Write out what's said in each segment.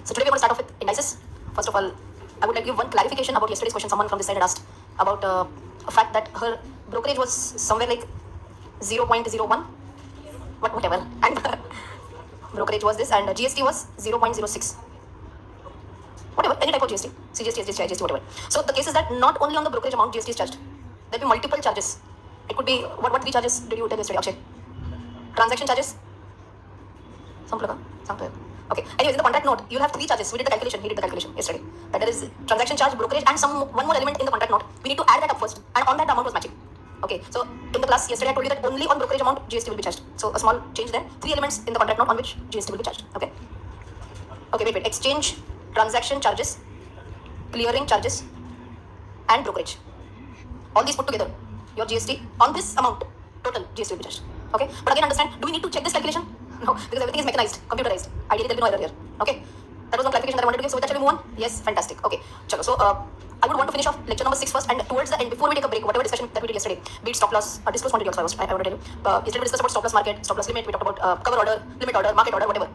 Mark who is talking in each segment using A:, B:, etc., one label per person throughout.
A: So today we're going to start off with indices. First of all, I would like to give one clarification about yesterday's question. Someone from this side had asked about a fact that her brokerage was somewhere like 0.01, whatever, and brokerage was this, and GST was 0.06. Whatever, any type of GST, CGST, SGST, GST, whatever. So the case is that not only on the brokerage amount GST is charged, there will be multiple charges. It could be, what three charges did you tell yesterday, Akshay? Transaction charges? Okay. Anyways, in the contract note, you'll have three charges. We did the calculation. He did the calculation yesterday. That there is transaction charge, brokerage, and one more element in the contract note. We need to add that up first, and on that the amount was matching. Okay. So in the class yesterday, I told you that only on brokerage amount GST will be charged. So a small change there. Three elements in the contract note on which GST will be charged. Okay. Okay. Wait. Exchange, transaction charges, clearing charges, and brokerage. All these put together, your GST on this amount, total GST will be charged. Okay. But again, understand. Do we need to check this calculation? No, because everything is mechanized, computerized. Ideally, there will be no error here. Okay, that was one clarification that I wanted to give. So with that, shall we move on? Yes, fantastic. Okay, chalo. So I would want to finish off lecture number 6 first, and towards the end, before we take a break, whatever discussion that we did yesterday, be it stop loss, disclose quantity also. I want to tell you. Yesterday we discussed about stop loss market, stop loss limit. We talked about cover order, limit order, market order, whatever.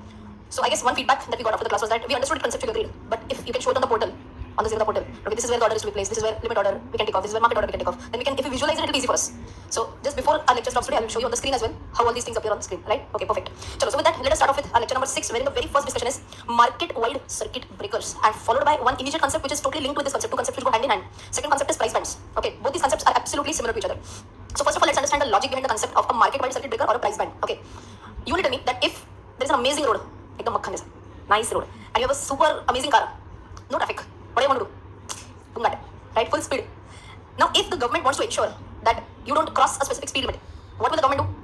A: So I guess one feedback that we got after the class was that we understood it conceptually agreed, but if you can show it on the portal, on the portal, okay, this is where the order is to be placed, this is where limit order we can take off, this is where market order we can take off, then we can, if we visualize it, it'll be easy for us. So just before our lecture stops today, I will show you on the screen as well how all these things appear on the screen, right? Okay, perfect. So with that, let us start off with our lecture number 6, wherein the very first discussion is market-wide circuit breakers, and followed by one immediate concept which is totally linked with this concept. Two concepts which go hand in hand. Second concept is price bands. Okay, both these concepts are absolutely similar to each other. So first of all, let's understand the logic behind the concept of a market-wide circuit breaker or a price band. Okay, you will tell me that if there is an amazing road, ekdam makhan jaisa, nice road, and you have a super amazing car, no traffic, what do you want to do? Right, full speed. Now, if the government wants to ensure that you don't cross a specific speed limit, what will the government do?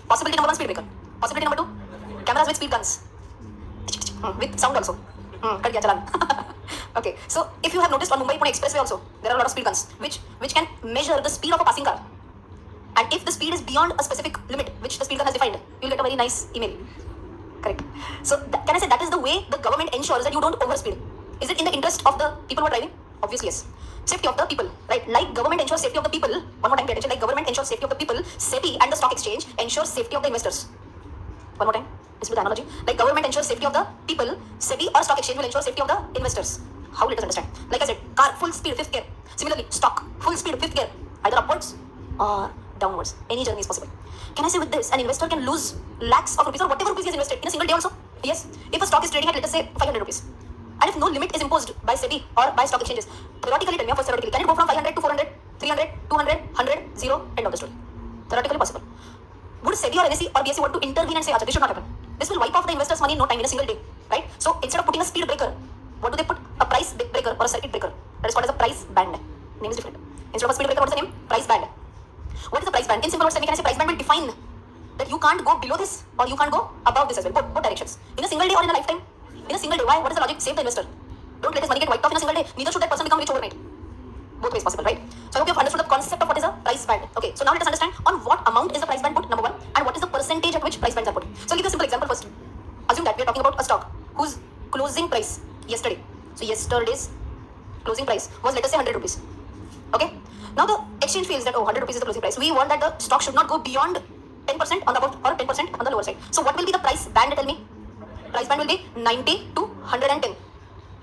A: Possibility number 1, speed breaker. Possibility number 2, cameras with speed guns. With sound also. Kar diya chalan. Okay, so if you have noticed on Mumbai-Pune expressway also, there are a lot of speed guns which can measure the speed of a passing car. And if the speed is beyond a specific limit which the speed gun has defined, you will get a very nice email. Correct. So can I say that is the way the government ensures that you don't overspeed? Is it in the interest of the people who are driving? Obviously, yes. Safety of the people, right? Like government ensures safety of the people. One more time, pay attention. Like government ensures safety of the people. SEBI and the stock exchange ensures safety of the investors. One more time. Listen to the analogy. Like government ensures safety of the people. SEBI or stock exchange will ensure safety of the investors. How let us understand? Like I said, car full speed, 5th gear. Similarly, stock full speed, 5th gear. Either upwards or downwards. Any journey is possible. Can I say with this, an investor can lose lakhs of rupees or whatever rupees he has invested in a single day also? Yes. If a stock is trading at, let us say, 500 rupees. And if no limit is imposed by SEBI or by stock exchanges, theoretically, tell me first theoretically, can it go from 500 to 400, 300, 200, 100, 0, end of the story? Theoretically possible. Would SEBI or NSE or BSE want to intervene and say, this should not happen? This will wipe off the investors' money in no time, in a single day, right? So instead of putting a speed breaker, what do they put? A price breaker or a circuit breaker. That is called as a price band. Name is different. Instead of a speed breaker, what is the name? Price band. What is the price band? In simple words, can I say price band will define that you can't go below this or you can't go above this as well, both directions. In a single day or in a lifetime? In a single day. Why? What is the logic? Save the investor. Don't let his money get wiped off in a single day. Neither should that person become rich overnight. Both ways possible, right? So I hope you have understood the concept of what is a price band. Okay, so now let us understand on what amount is the price band put, number 1, and what is the percentage at which price bands are put. So I'll give you a simple example first. Assume that we are talking about a stock whose closing price yesterday. So yesterday's closing price was, let us say, 100 rupees. Okay? Now the exchange feels that, 100 rupees is the closing price. We want that the stock should not go beyond 10% on the above or 10% on the lower side. So what will be the price band? Tell me. Price band will be 90 to 110.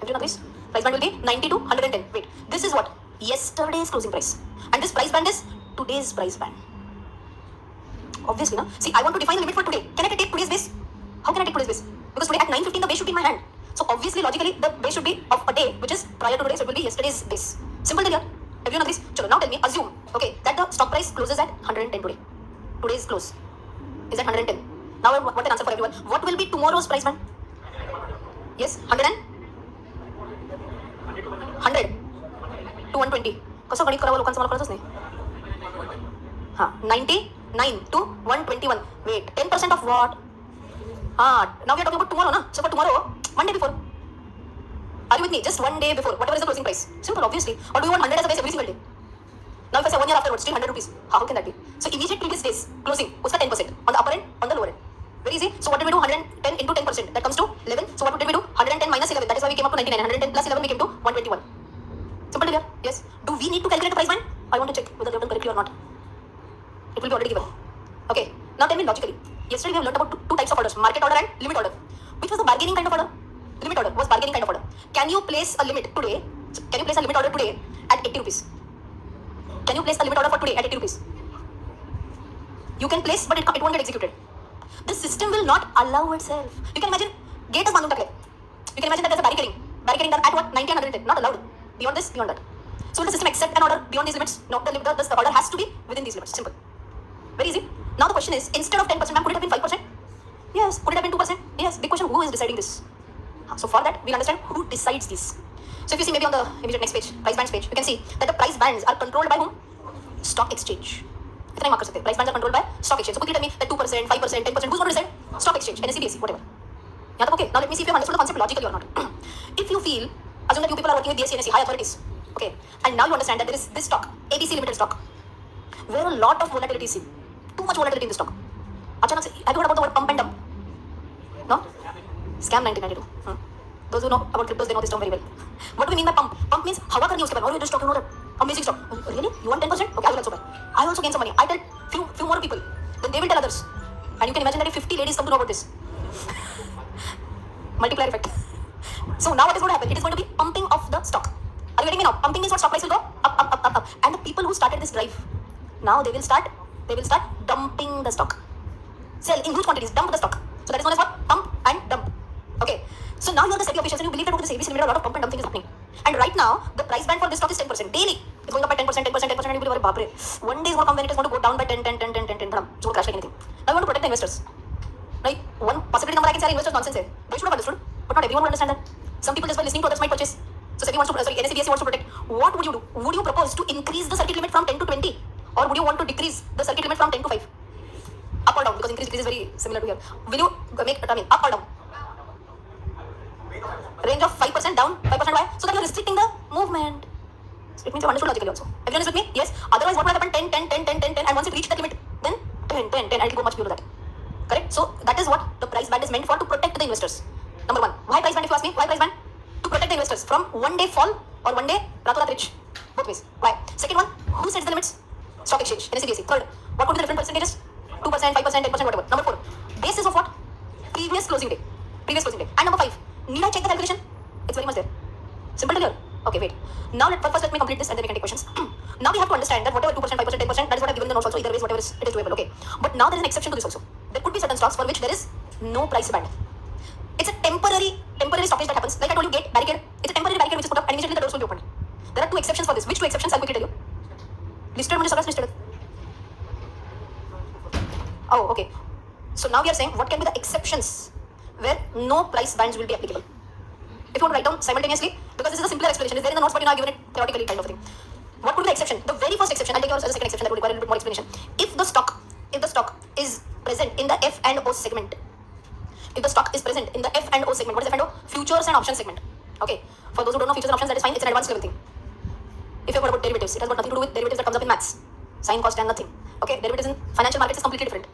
A: Everyone agrees? Price band will be 90 to 110. Wait, this is what? Yesterday's closing price. And this price band is today's price band. Obviously, no? See, I want to define a limit for today. Can I take today's base? How can I take today's base? Because today at 9:15 the base should be in my hand. So obviously, logically, the base should be of a day, which is prior to today, so it will be yesterday's base. Simple till here. Everyone agrees? Chalo, now tell me, assume, okay, that the stock price closes at 110 today. Today's close is at 110. Now, what an answer for everyone. What will be tomorrow's price band? Yes, 100 to 120. कसं गणित करावं लोकांचं मला कळतच नाही. हां, 99 to 121. Wait, 10% of what? Now we are talking about tomorrow, na? So for tomorrow, one day before. Are you with me? Just one day before. Whatever is the closing price. Simple, obviously. Or do you want 100 as a base every single day? Now if I say 1 year afterwards, still 100 rupees. How can that be? So immediate previous days closing, uska 10%. On the upper end, on the lower end. Very easy. So what did we do? 110 into 10%. That comes to 11. So what did we do? 110 minus 11. That is why we came up to 99. 110 plus 11 we came to 121. Simple to clear? Yes. Do we need to calculate a price band? I want to check whether we have done correctly or not. It will be already given. Okay. Now tell me logically. Yesterday we have learned about two types of orders. Market order and limit order. Which was the bargaining kind of order? Limit order was bargaining. can you place a limit today? Can you place a limit order today at 80 rupees? Can you place a limit order for today at 80 rupees? You can place, but it won't get executed. The system will not allow itself. You can imagine, gate is bandhun takle. You can imagine that there's a barricading done at what? 90 and 110. Not allowed. Beyond this, beyond that. So will the system accept an order beyond these limits? No, the order has to be within these limits. Simple. Very easy. Now the question is, instead of 10%, ma'am, could it have been 5%? Yes. Could it have been 2%? Yes. Big question, who is deciding this? So for that, we'll understand who decides this. So if you see maybe on the immediate next page, price bands page, you can see that the price bands are controlled by whom? Stock exchange. इतना ही mark कर सकते हैं. Price bands are controlled by stock exchange. So quickly tell me that 2%, 5%, 10%, who's going to decide? Stock exchange, NSE, BSE, whatever. यहाँ तक okay? Now let me see if you have understood the concept logically or not. If you feel, assume that you people are working with BSE, NSE, high authorities, okay, and now you understand that there is this stock, ABC limited stock, where a lot of volatility is seen. Too much volatility in the stock. अचानक से, have you heard about the word pump and dump? No? Scam 1992. Those who know about cryptos, they know this term very well. What do we mean by pump? Pump means हवा करनी है उसके बाद. और ये stock, you know that amazing stock. Really? You want 10%? Okay, I will also buy. I will also gain some money. I tell few more people, then they will tell others. And you can imagine that if 50 ladies come to know about this, multiplier effect. So now what is going to happen? It is going to be pumping of the stock. Are you getting me now? Pumping means what? Stock price will go up. And the people who started this drive, now they will start dumping the stock. Sell in huge quantities, dump the stock. So that is known as what? Pump and dump. Okay. So now you are the SEBI officials and you believe that okay, the SEBI limited, a lot of pump and dumping is happening. And right now, the price band for this stock is 10%. Daily. It's going up by 10%, and you believe, baapre. One day is going to come when it is going to go down by 10. So it will crash like anything. Now you want to protect the investors. Right? One possibility number I can say are investors nonsense. They should have understood. But not everyone will understand that. Some people just by listening to others might purchase. So SEBI wants to, NSE, BSE wants to protect. What would you do? Would you propose to increase the circuit limit from 10 to 20? Or would you want to decrease the circuit limit from 10 to 5? Up or down? Because increase is very similar to here. Will you make, up or down? Range of 5% down, 5% why? So that you are restricting the movement. It means you understood logically also. Everyone is with me? Yes. Otherwise, what would happen? 10, and once it reached that limit, then 10, and it will go much below that. Correct? So that is what the price band is meant for, to protect the investors. Number one. Why price band, if you ask me? Why price band? To protect the investors from one day fall or one day ratorat rich. Both ways. Why? Second one, who sets the limits? Stock exchange, NSE, BSE. Third, what would be the different percentages? 2%, 5%, 10%, whatever. Number four, basis of what? Previous closing day. And number five, need I check the calculation? It's very much there. Simple to clear. Okay, wait. Now first let me complete this and then we can take questions. Now we have to understand that whatever 2%, 5%, 10%, that is what I've given in the notes also. Either ways, whatever it is doable. Okay. But now there is an exception to this also. There could be certain stocks for which there is no price band. It's a temporary stoppage that happens. Like I told you, gate, barricade. It's a temporary barricade which is put up and immediately the doors will be opened. There are two exceptions for this. Which two exceptions? I'll quickly tell you. Listed one is listed. Oh, okay. So now we are saying what can be the exceptions where no price bands will be applicable. If you want to write down simultaneously, because this is a simpler explanation, it's there in the notes, but you know I've given it theoretically kind of thing. What would be the exception? The very first exception, I'll take yours as a second exception that would require a little bit more explanation. If the stock is present in the F and O segment, what is F and O? Futures and options segment. Okay. For those who don't know futures and options, that is fine. It's an advanced level thing. If you have heard about derivatives, it has got nothing to do with derivatives that comes up in maths. Sine, cost, and nothing. Okay. Derivatives in financial markets is completely different.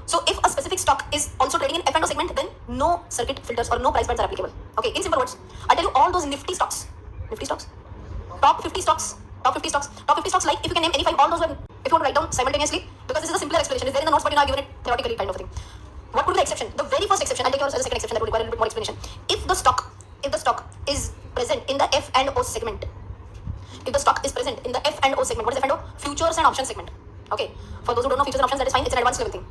A: So if a specific stock is also trading in F and O segment, then no circuit filters or no price bands are applicable. Okay, in simple words, I'll tell you all those nifty stocks. Top 50 stocks, like if you can name any five, all those were, if you want to write down simultaneously, because this is a simpler explanation, it's there in the notes, but you know I've given it theoretically kind of thing. What would be the exception? The very first exception, I'll take yours as a second exception that would require a little bit more explanation. If the stock is present in the F and O segment, what is F and O? Futures and options segment. Okay, for those who don't know futures and options, that is fine, it's an advanced level thing.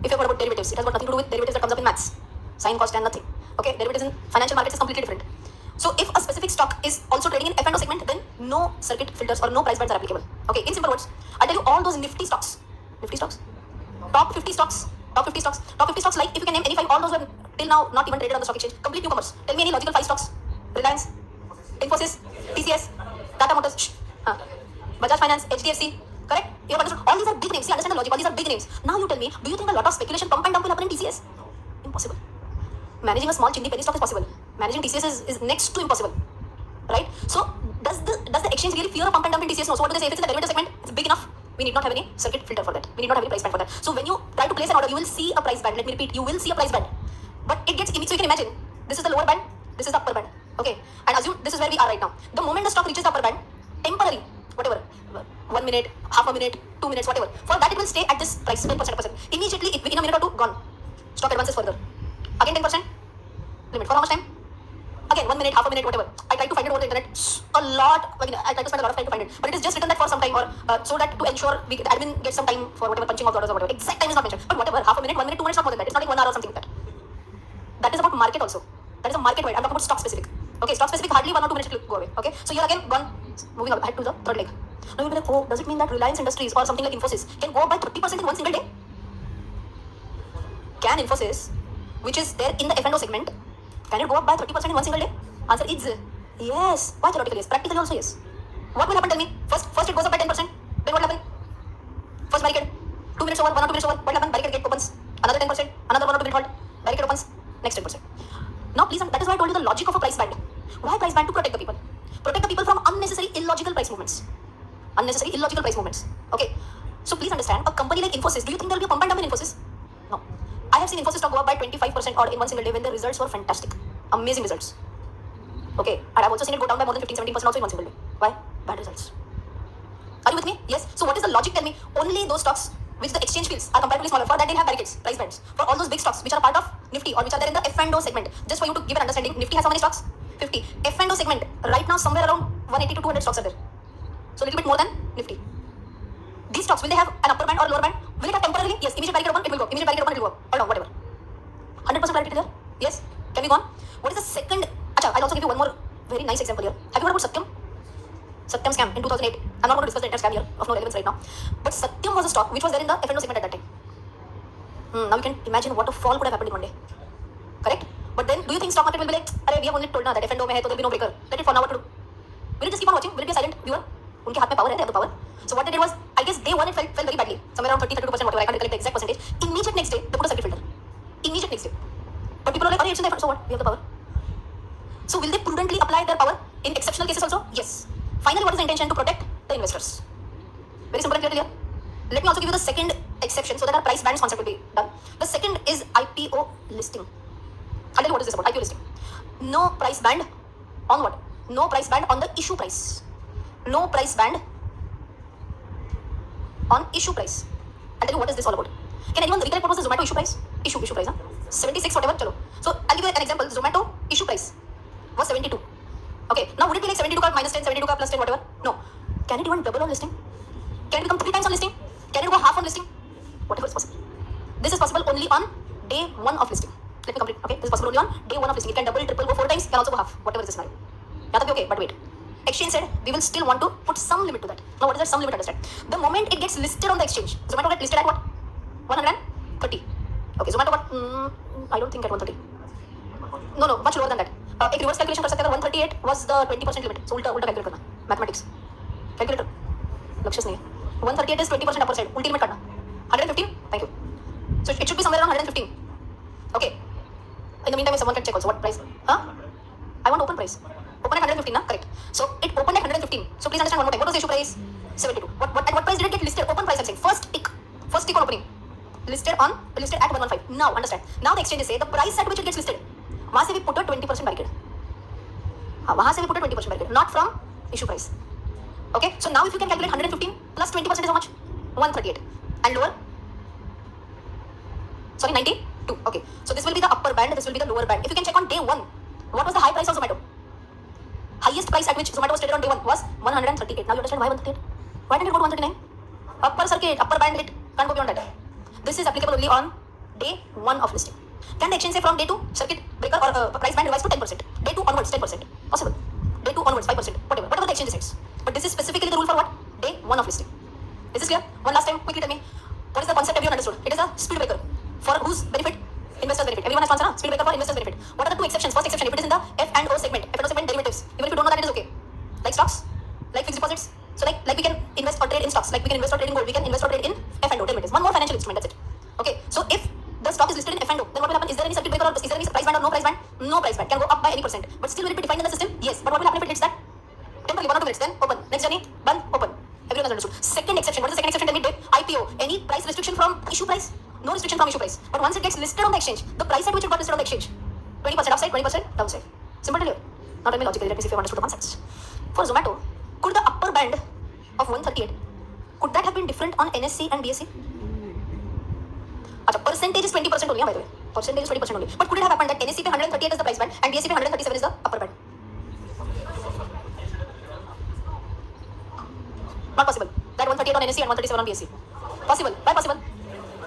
A: If you have heard about derivatives, it has got nothing to do with derivatives that comes up in maths. Sine, cost, and nothing. Okay, derivatives in financial markets is completely different. So if a specific stock is also trading in F and O segment, then no circuit filters or no price bands are applicable. Okay, in simple words, I'll tell you all those nifty stocks. Top 50 stocks, like if you can name any five, all those were till now not even traded on the stock exchange. Complete newcomers. Tell me any logical five stocks. Reliance, Infosys, TCS, Tata Motors, Bajaj Finance, HDFC. Correct? You have understood? All these are big names. See, understand the logic. All these are big names. Now you tell me, do you think a lot of speculation, pump and dump will happen in TCS? Impossible. Managing a small chindi penny stock is possible. Managing TCS is next to impossible. Right? So does the exchange really fear a pump and dump in TCS? No. So what do they say? If it's in the derivative segment, it's big enough. We need not have any circuit filter for that. We need not have any price band for that. So when you try to place an order, you will see a price band. Let me repeat, you will see a price band. But it gets, so you can imagine, this is the lower band, this is the upper band. Okay? And assume this is where we are right now. The moment the stock reaches the upper band, temporary, whatever, 1 minute, half a minute, 2 minutes, whatever. For that it will stay at this price, 10%. Immediately, within a minute or two, gone. Stock advances further. Again 10%. Limit. For how much time? again 1 minute, half a minute, whatever. I tried to find it over the internet a lot. I mean, I tried to spend a lot of time to find it, but it is just written that for some time, or so that to ensure the admin gets some time for whatever punching of the orders or whatever. Exact time is not mentioned, but whatever, half a minute, 1 minute, 2 minutes, not more than that. It's not like 1 hour or something like that. That is about market also. That is a market wide. I'm talking about stock specific. Okay, stock specific, hardly 1 or 2 minutes will go away. Okay, so here again, moving ahead to the third leg. Now you'll be like, oh, does it mean that Reliance Industries or something like Infosys can go up by 30% in one single day? Can Infosys, which is there in the F&O segment, can it go up by 30% in one single day? Answer is yes. Why theoretically yes? Practically also yes. What will happen, tell me? First it goes up by 10%. Then what will happen? First barricade, 2 minutes over, 1 or 2 minutes over. What will happen? Barricade gate opens. Another 10%, another 1 or 2 minute halt. Barricade opens. Next 10%. Now please, that is why I told you the logic of a price band. Why price band? To protect the people. Protect the people from unnecessary illogical price movements. Unnecessary illogical price movements. Okay. So please understand, a company like Infosys, do you think there will be a pump and dump in Infosys? No. I have seen Infosys stock go up by 25% odd in one single day when the results were fantastic. Amazing results. Okay. And I've also seen it go down by more than 15-17% also in one single day. Why? Bad results. Are you with me? Yes. So what is the logic? Tell me. Only those stocks which the exchange feels are comparatively smaller. For that they'll have barricades, price bands. For all those big stocks which are part of Nifty or which are there in the F&O segment. Just for you to give an understanding, Nifty has how many stocks? 50. F&O segment, right now somewhere around 180 to 200 stocks are there. So a little bit more than Nifty. These stocks, will they have an upper band or lower band? Will it have temporarily? Yes. Immediate barricade open, it will go. Immediate barricade open, it will go. Or down, whatever. 100% clarity there? Yes. Can we go on? What is the second? I'll also give you one more very nice example here. Have you heard about Satyam? Satyam scam in 2008. I'm not going to discuss the entire scam here, of no relevance right now. But Satyam was a stock which was there in the F&O segment at that time. Now you can imagine what a fall could have happened in one day. Correct? But then, do you think stock market will be like, "Arey, we have only told now that F&O mein hai, so there will be no breaker. Let it fall now. What to do? Will it just keep on watching? Will it be a silent viewer? Unke haath mein power hai, they have the power. So what they did was, I guess day one it fell very badly, somewhere around 30-32%, whatever. I can't recollect the exact percentage. Immediate next day, they put a circuit filter. Immediate next day. But people are like, "Arey, it's in the F&O, so what? We have the power." So will they prudently apply their power in exceptional cases also? Yes. Finally, what is the intention? To protect the investors. Very simple and clear. Let me also give you the second exception so that our price bands concept will be done. The second is IPO listing. I'll tell you what is this about. IPO listing. No price band on what? No price band on the issue price. No price band on issue price. I'll tell you what is this all about. Can anyone recollect what was the Zomato issue price? Issue price, huh? 76 whatever. Chalo. So I'll give you an example. Zomato issue price was 72. Okay, now would it be like 72 ka minus 10, 72 ka plus 10, whatever? No. Can it even double on listing? Can it become 3 times on listing? Can it go half on listing? Whatever is possible. This is possible only on day 1 of listing. Let me complete. Okay, this is possible only on day 1 of listing. It can double, triple, go 4 times, can also go half, whatever is the scenario. That will be okay, but wait. Exchange said we will still want to put some limit to that. Now what is that some limit? Understand? The moment it gets listed on the exchange, Zomato get listed at what? 130. Okay, Zomato got, I don't think at 130. No, much lower than that. एक reverse calculation कर सकते हैं. 138 was the 20% limit. So उल्टा calculate करना. Mathematics. Calculator. लक्ष्य नहीं है. 138 is 20% upper side. उल्टी लिमिट करना. 115. Thank you. So it should be somewhere around 115. Okay. In the meantime, someone can check also what price. Huh? I want open price. Open at 115, na? Correct. So it opened at 115. So please understand one more time. What was the issue price? 72. At what price did it get listed? Open price I'm saying. First tick on opening. Listed at 115. Now understand. Now the exchanges say the price at which it gets listed. वहाँ से भी put a 20% barricade. हाँ, वहाँ से भी put a 20% barricade, not from issue price. Okay, so now if you can calculate 115 plus 20% is how much? 138. And lower? Sorry, 92. Okay, so this will be the upper band, this will be the lower band. If you can check on day 1, what was the high price of Zomato? Highest price at which Zomato was traded on day 1 was 138. Now you understand why 138? Why didn't it go to 139? Upper circuit, upper band hit, can't go beyond that. This is applicable only on day 1 of listing. Can the exchange say from day 2 circuit breaker or price band revised to 10%? Day 2 onwards 10%. Possible. Day 2 onwards 5%. Whatever the exchange decides. But this is specifically the rule for what? Day 1 of listing. Is this clear? One last time, quickly tell me. What is the concept everyone understood? It is a speed breaker. For whose benefit? Investors benefit. Everyone has to answer, na? Speed breaker for investors benefit. What are the 2 exceptions? First exception, if it is in the F&O segment. F&O segment derivatives. Even if you don't know that, it is okay. Like stocks, like fixed deposits. So like we can invest or trade in stocks. Like we can invest or trade in gold. We can invest or trade in F&O derivatives. One more financial instrument. That's it. Okay. So if the stock is listed in F&O, then what will happen? Is there any circuit breaker or is there any price band or no price band? No price band. Can go up by any percent. But still will it be defined in the system? Yes. But what will happen if it hits that? Temporarily 1 or 2 minutes. Then open. Next journey. Band. Open. Everyone has understood. Second exception. What is the second exception? Tell me. IPO. Any price restriction from issue price? No restriction from issue price. But once it gets listed on the exchange, the price at which it got listed on the exchange, 20% upside, 20% downside. Simple to you. Now tell me logically. Let me see if you understood the concepts. For Zomato, could the upper band of 138, could that have been different on NSE and BSE? Achha, percentage is 20% only, by the way. Percentage is 20% only. But could it have happened that NSE 138 is the price band and BSE 137 is the upper band? Not possible. That 138 on NSE and 137 on BSE. Possible. Why possible?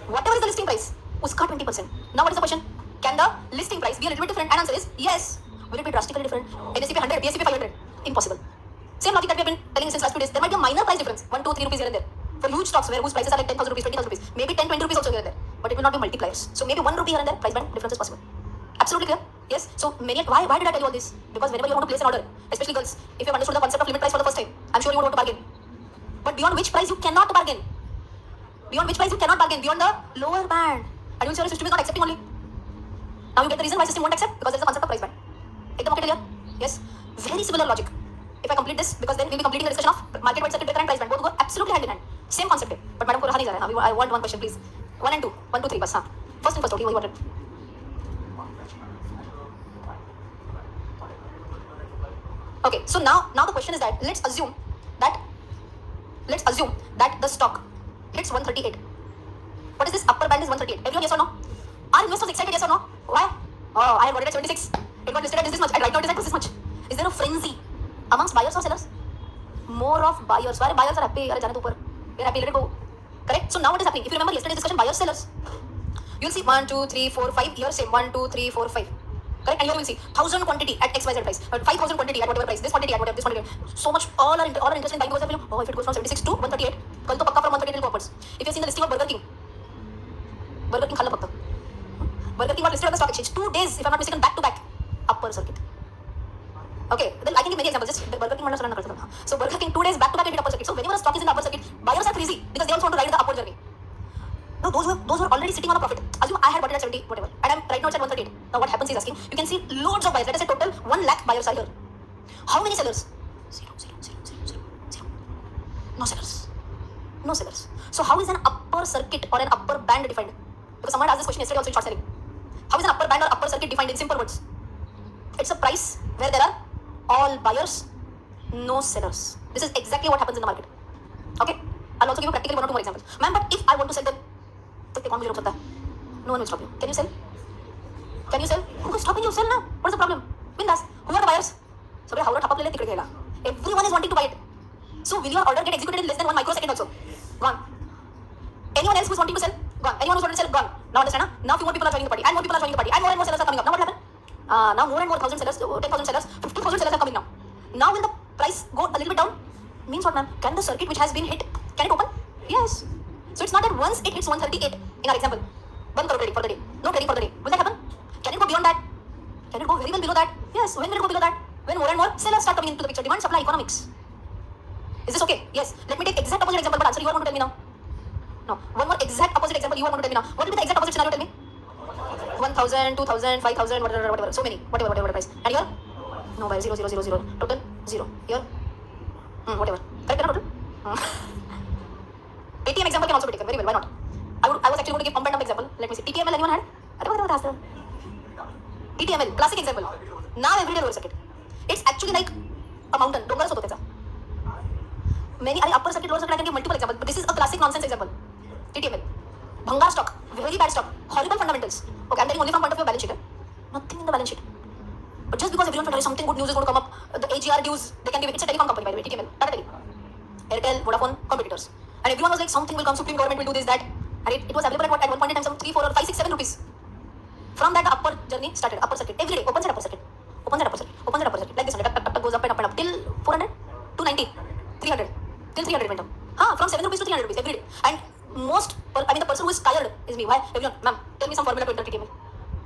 A: Whatever is the listing price, uska 20%. Now what is the question? Can the listing price be a little bit different? And answer is yes. Will it be drastically different? NSE 100, BSE 500. Impossible. Same logic that we have been telling since last 2 days. There might be a minor price difference, 1, 2, 3 rupees here and there. For huge stocks whose prices are like 10,000 rupees, 20,000 rupees, maybe 10, 20 rupees also here and there. But it will not be multipliers. So maybe 1 rupee here and there, price band difference is possible. Absolutely clear? Yes. So why did I tell you all this? Because whenever you want to place an order, especially girls, if you have understood the concept of limit price for the first time, I'm sure you would want to bargain. But beyond which price you cannot bargain? Beyond which price you cannot bargain? Beyond the lower band. And you will say your system is not accepting only. Now you get the reason why system won't accept, because there is a concept of price band. Ekdam okay clear? Yes. Very similar logic. If I complete this, because then we'll be completing the discussion of market wide circuit breaker and price band. Both go absolutely hand in hand. Same concept. But madam ko raha nahi ja raha. I want one question please. 1 and 2. 1, 2, 3 bas. First and first, okay, what you wanted. Okay, so now the question is that let's assume that the stock hits 138. What is this? Upper band is 138. Everyone yes or no? Are investors excited, yes or no? Why? Oh, I had got it at 76. It got listed at this much. And right now it is at this much. Is there a frenzy amongst buyers or sellers? More of buyers. Why buyers are happy? They're happy, let it go. Correct? So now what is happening? If you remember yesterday's discussion, buyers, sellers. You'll see 1, 2, 3, 4, 5. Here same 1, 2, 3, 4, 5. Correct? And here you will see 1,000 quantity at XYZ price, 5,000 quantity at whatever price, this quantity at whatever, this quantity. So much, all are interested in buying goes up. Oh, if it goes from 76 to 138, kal to pakka from 138 till upwards. If you have seen the listing of Burger King khalla pakka. Burger King got listed on the stock exchange 2 days, if I'm not mistaken, back to back, upper circuit. Okay, then I can give many examples. Just Burger King so Burger King 2 days back to back hit upper circuit. So whenever a stock is in the upper circuit, buyers are crazy because they also want to ride the upward journey. Now those who are already sitting on a profit. Assume I had bought it at 70, whatever, and I'm right now it's at 138. Now what happens is asking. You can see loads of buyers. Let us say total 1 lakh buyers are here. How many sellers? Zero. No sellers. So how is an upper circuit or an upper band defined? Because someone asked this question yesterday also in short selling. How is an upper band or upper circuit defined in simple words? It's a price where there are all buyers, no sellers. This is exactly what happens in the market. Okay? I'll also give you practically 1 or 2 more examples. Ma'am, but if I want to sell them, no one will stop you. Can you sell? Who is stopping you? Sell now. What is the problem? Bindas. Who are the buyers? So everyone is wanting to buy it. So will your order get executed in less than 1 microsecond also? Gone. Anyone else who is wanting to sell? Gone. Anyone who is wanting to sell? Gone. Now understand? Now few more people are joining the party, and more people are joining the party, and more sellers are coming up. Now what happened? Now more and more 1,000 sellers, 10,000 sellers, 50,000 sellers are coming now. Now will the price go a little bit down? Means what, ma'am? Can the circuit which has been hit, can it open? Yes. So it's not that once it hits 138 in our example, 1 crore trading for the day, no trading for the day. Will that happen? Can it go beyond that? Can it go very well below that? Yes. When will it go below that? When more and more sellers start coming into the picture. Demand supply economics. Is this okay? Yes. Let me take exact opposite example, but answer you are going to tell me now. No. One more exact opposite example you are going to tell me now. What will be the exact opposite scenario? Tell me. 1,000, 2,000, 5,000, whatever. So many. Whatever price. And here? No, by 0. Total 0. Here? Whatever. Correct or not total? ATM example can also be taken. Very well. Why not? I was actually going to give pump and dump example. Let me see. TTML, anyone had? TTML, classic example. Now everyday lower circuit. It's actually like a mountain. Dongar hoto त्याचा. Many upper circuit, lower circuit, I can give multiple examples, but this is a classic nonsense example. TTML. Bhangar stock. Very bad stock. Horrible fundamentals. Okay, I'm telling only from point of view of balance sheet. Nothing in the balance sheet. But just because everyone felt something good news is going to come up, the AGR dues, they can give it. It's a telecom company, by the way, TTML. Tata Tele. Airtel, Vodafone, competitors. And everyone was like, something will come, Supreme Government will do this, that. And it was available at one point in time, some 3, 4, or 5, 6, 7 rupees. From that, the upper journey started. Upper circuit. Every day, opens at upper circuit. Like this, goes up and up and up. Till 400, 290, 300. Till 300 went up. From 7 rupees to 300 rupees every day. And the person who is tired is me. Why? Everyone, ma'am, tell me some formula to enter TTML.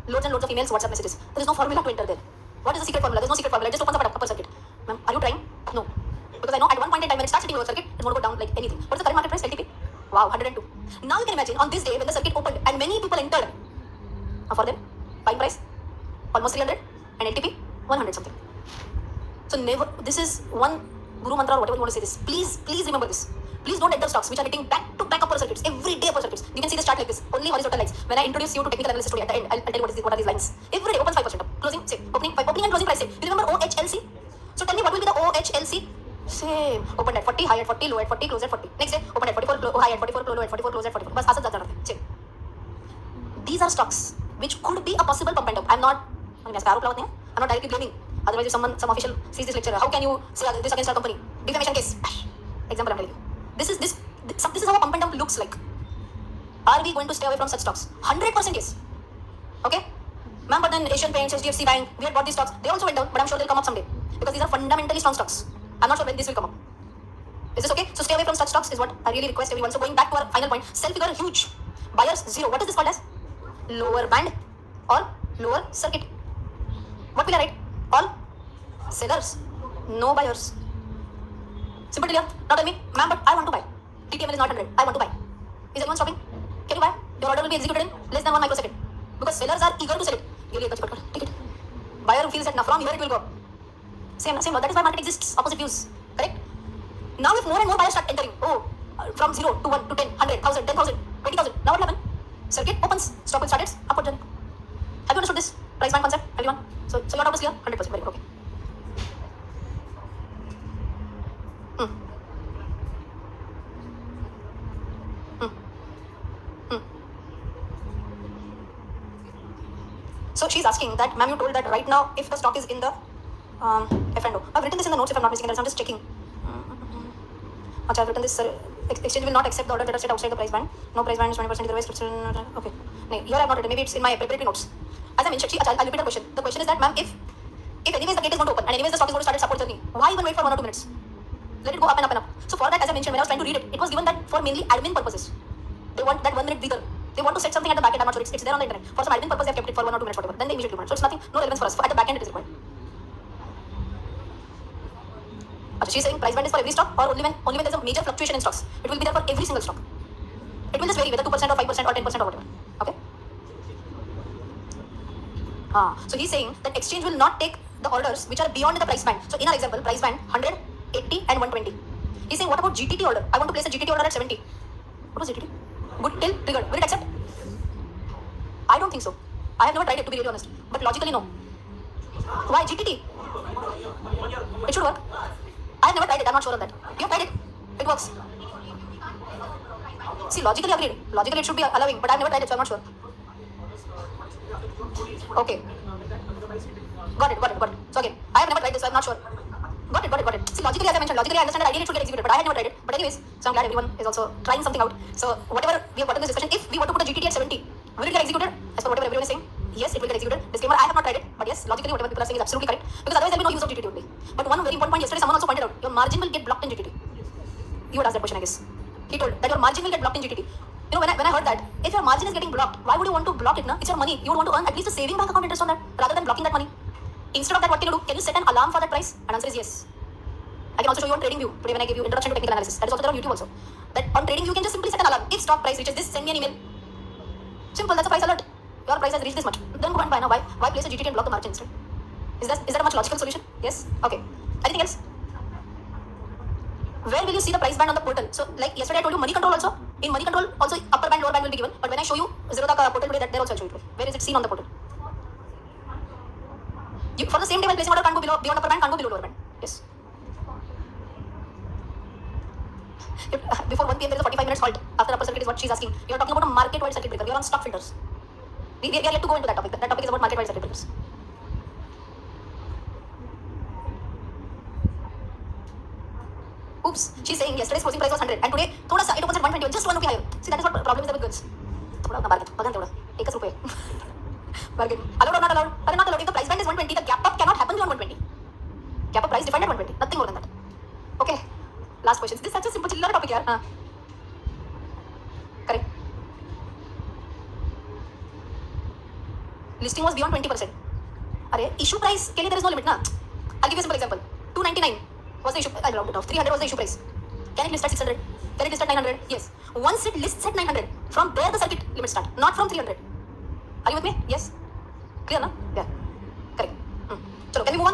A: Loads and loads of emails, WhatsApp messages. There is no formula to enter there. What is the secret formula? There is no secret formula. It just opens up at upper circuit. Ma'am, are you trying? No. Because I know at one point in time when it starts hitting lower circuit, it's going to go down like anything. What is the current market price? LTP? Wow, 102. Now you can imagine on this day when the circuit opened and many people entered. For them, buying price almost 300 and LTP 100 something. So never. This is one guru mantra or whatever you want to say. This. Please remember this. Please don't enter stocks which are hitting back to back upper circuits every day upper circuits. You can see the chart like this. Only horizontal lines. When I introduce you to technical analysis today at the end, I'll tell you what are these lines. Every day opens 5% up. Closing same. Opening and closing price same. You remember OHLC? So tell me what will be the OHLC? Same. Opened at 40, high at 40, low at 40, close at 40. Next day opened at 44, high at 44, low at 44, close at 44. Bas asat jata rahta. Same. These are stocks which could be a possible pump and dump. I'm not directly blaming. Otherwise, if some official sees this lecture, how can you say this against our company? Defamation case. Example I'm telling you. This is how a pump and dump looks like. Are we going to stay away from such stocks? 100% yes. Okay? Ma'am, but then Asian Paints, HDFC Bank, we had bought these stocks. They also went down, but I'm sure they'll come up someday. Because these are fundamentally strong stocks. I'm not sure when this will come up. Is this okay? So stay away from such stocks is what I really request everyone. So going back to our final point, sell figure huge. Buyers 0. What is this called as? Lower band or lower circuit. What will I write? All sellers, no buyers. Simple clear. Now tell me, ma'am, but I want to buy. TTML is not 100. I want to buy. Is anyone stopping? Can you buy? Your order will be executed in less than 1 microsecond. Because sellers are eager to sell it. Take it. Buyer feels that now from here it will go. Same. That is why market exists. Opposite views. Correct? Now if more and more buyers start entering, from 0 to 1 to 10, 100, 1000, 10,000, 20,000, now what will happen? Circuit opens, stock will start its upward journey. Have you understood this price band concept, everyone? So your doubt is clear? 100%. Very good. Okay. So she's asking that, ma'am, you told that right now if the stock is in the F&O. I've written this in the notes if I'm not missing it. I'm just checking. I've written this. Exchange will not accept the order that are set outside the price band. No price band is 20% otherwise. Okay. No, here I have not written. Maybe it's in my preparatory notes. As I mentioned, I'll repeat the question. The question is that, ma'am, if anyways the gate is going to open and anyways the stock is going to start its support journey, why even wait for 1 or 2 minutes? Let it go up and up and up. So for that, as I mentioned, when I was trying to read it, it was given that for mainly admin purposes. They want that 1 minute breather. They want to set something at the back end. I'm not sure. It's there on the internet. For some admin purpose, they have kept it for 1 or 2 minutes, whatever. Then they immediately do it. So it's nothing, no relevance for us. At the back end, it is required. She's saying price band is for every stock or only when there's a major fluctuation in stocks. It will be there for every single stock. It will just vary whether 2% or 5% or 10% or whatever. Okay? So he's saying that exchange will not take the orders which are beyond the price band. So in our example, price band 100, 80 and 120. He's saying what about GTT order? I want to place a GTT order at 70. What was GTT? Good till triggered. Will it accept? I don't think so. I have never tried it, to be really honest. But logically, no. Why GTT? It should work. I have never tried it. I'm not sure on that. You have tried it. It works. See, logically agreed. Logically it should be allowing, but I've never tried it, so I'm not sure. Okay. Got it. So again, I have never tried this, so I'm not sure. Got it. See, logically, as I mentioned, logically I understand that ideally it should get executed, but I had never tried it. But anyways, so I'm glad everyone is also trying something out. So whatever we have got in this discussion, if we were to put a GTT at 70, will it get executed? As per whatever everyone is saying, yes, it will get executed. Disclaimer, I have not tried it, but yes, logically whatever people are saying is absolutely correct. Because otherwise there will be no use of GTT only. But one very important point, yesterday someone also pointed out, your margin will get blocked in GTT. You would ask that question, I guess. He told that your margin will get blocked in GTT. You know, when I heard that, if your margin is getting blocked, why would you want to block it? It's your money. You would want to earn at least a saving bank account interest on that rather than blocking that money. Instead of that, what can you do? Can you set an alarm for that price? And answer is yes. I can also show you on TradingView today when I give you introduction to technical analysis. That is also there on YouTube also. That on TradingView you can just simply set an alarm. If stock price reaches this, send me an email. Simple, that's a price alert. Your price has reached this much. Then go and buy now. Why place a GTT and block the margin instead? Is that a much logical solution? Yes? Okay. Anything else? Where will you see the price band on the portal? So like yesterday I told you money control also. In money control also upper band, lower band will be given. But when I show you Zerodha portal today, that there also I'll show you. Where is it seen on the portal? For the same day while placing order can't go beyond upper band, can't go below lower band. Yes. Before 1 p.m. there is a 45 minutes halt after upper circuit is what she's asking. You are talking about a market-wide circuit breaker. We are on stock filters. We are yet to go into that topic. That topic is about market-wide circuit breakers. Oops, she's saying yesterday's closing price was 100 and today thoda sa it opens at 120, just 1 rupee higher. See, that is what problem is there with goods. Thoda bargain, thoda. Ek rupee. Bargain. Allowed or not allowed? Or not allowed. If the price band is 120, the gap up cannot happen beyond 120. Gap up price defined at 120. Nothing more than that. Okay. Last question. This is such a simple chiller topic here. Correct. Listing was beyond 20%. Issue price ke liye there is no limit, na? I'll give you a simple example. 299 was the issue. I'll round it off. 300 was the issue price. Can it list at 600? Can it list at 900? Yes. Once it lists at 900, from there the circuit limits start, not from 300. Are you with me? Yes. Clear, na? Yeah. Correct. So can we move on?